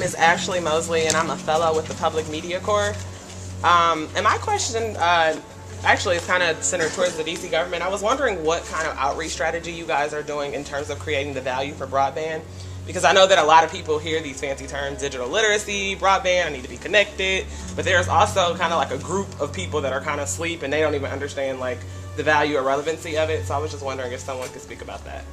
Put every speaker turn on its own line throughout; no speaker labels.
is Ashley Mosley, and I'm a fellow with the Public Media Corps. And my question actually is kind of centered towards the DC government. I was wondering what kind of outreach strategy you guys are doing in terms of creating the value for broadband. Because I know that a lot of people hear these fancy terms, digital literacy, broadband, I need to be connected. But there's also kind of like a group of people that are kind of asleep and they don't even understand like the value or relevancy of it. So I was just wondering if someone could speak about that.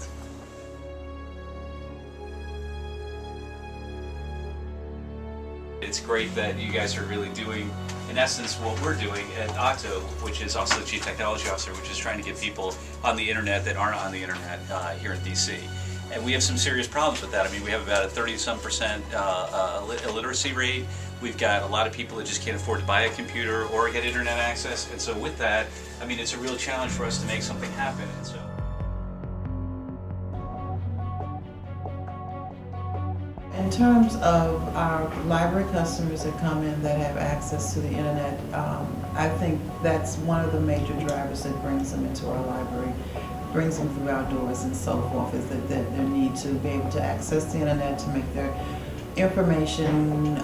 It's great that you guys are really doing, in essence, what we're doing at Octo, which is also the Chief Technology Officer, which is trying to get people on the internet that aren't on the internet here in DC. And we have some serious problems with that. I mean, we have about a 30-some% illiteracy rate. We've got a lot of people that just can't afford to buy a computer or get internet access. And so with that, I mean, it's a real challenge for us to make something happen. And so.
In terms of our library customers that come in that have access to the internet, I think that's one of the major drivers that brings them into our library, brings them through our doors and so forth, is that their need to be able to access the internet to make their information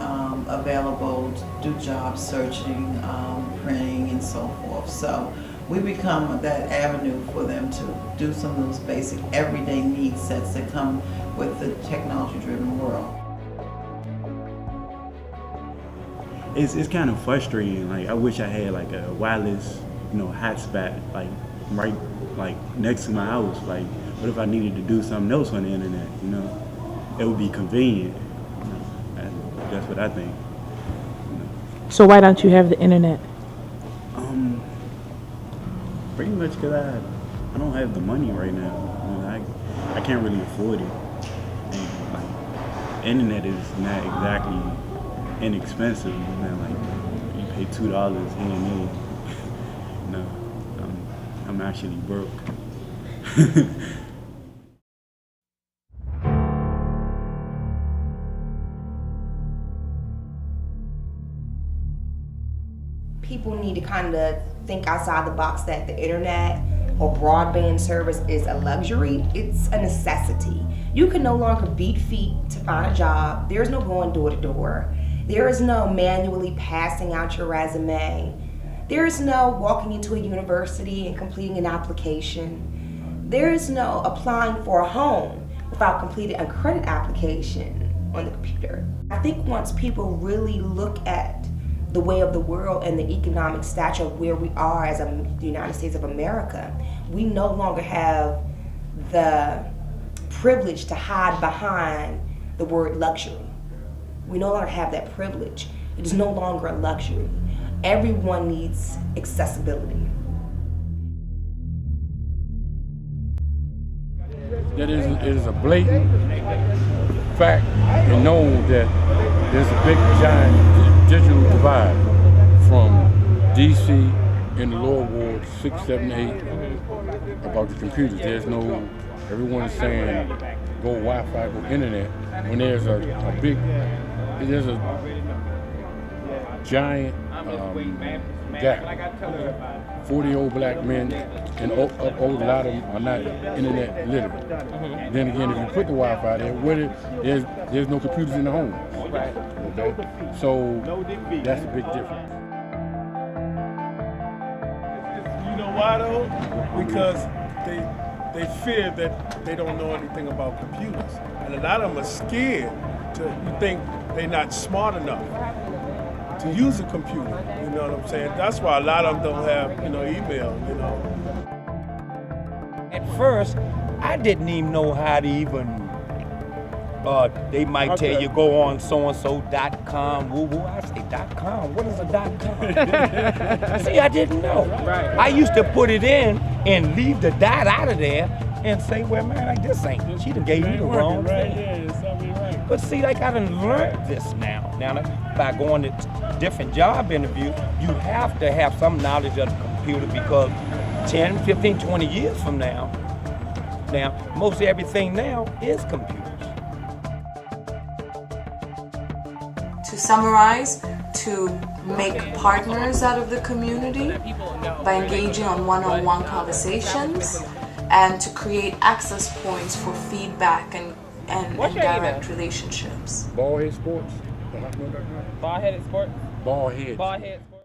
available, to do job searching, printing, and so forth. So we become that avenue for them to do some of those basic everyday need sets that come with the technology-driven world.
It's kind of frustrating. Like, I wish I had like a wireless, hotspot like right next to my house. Like, what if I needed to do something else on the internet? It would be convenient. That's what I think.
So why don't you have the internet?
Pretty much because I don't have the money right now. I can't really afford it. And like, internet is not exactly inexpensive. Like, you pay $2 here and there. I'm actually broke.
People need to kind of think outside the box that the internet or broadband service is a luxury. It's a necessity. You can no longer beat feet to find a job. There's no going door to door. There is no manually passing out your resume. There is no walking into a university and completing an application. There is no applying for a home without completing a credit application on the computer. I think once people really look at the way of the world and the economic stature of where we are as the United States of America, we no longer have the privilege to hide behind the word luxury. We no longer have that privilege. It is no longer a luxury. Everyone needs accessibility.
It is a blatant fact and known that there's a big giant digital divide from DC in the lower ward 6, 7, 8 about the computers. Everyone is saying go Wi-Fi, go internet, when there's a giant gap. 40 old black men and a lot of them are not internet literate. Then again, if you put the Wi-Fi there, there's no computers in the home. Okay? So that's a big difference.
You know why though? Because they fear that they don't know anything about computers. And a lot of them are scared to think they're not smart enough to use a computer, you know what I'm saying? That's why a lot of them don't have, email,
At first, I didn't even know how to even, they might tell you go on so-and-so.com, woo-woo. I say, .com? What is a .com? See, I didn't know. Right. I used to put it in and leave the dot out of there and say, well, man, like this ain't, she done gave me the wrong thing.
Yeah,
but see, like I done learned this now. Now, by going to different job interviews, you have to have some knowledge of the computer because 10, 15, 20 years from now, most everything now is computers.
To summarize, to make partners out of the community by engaging on one-on-one conversations and to create access points for feedback and and
What's your
direct
email?
relationships.
Ballhead Sports. The hotmail.com.
Bald-headed sports.
Ballhead.
Bald-head sports.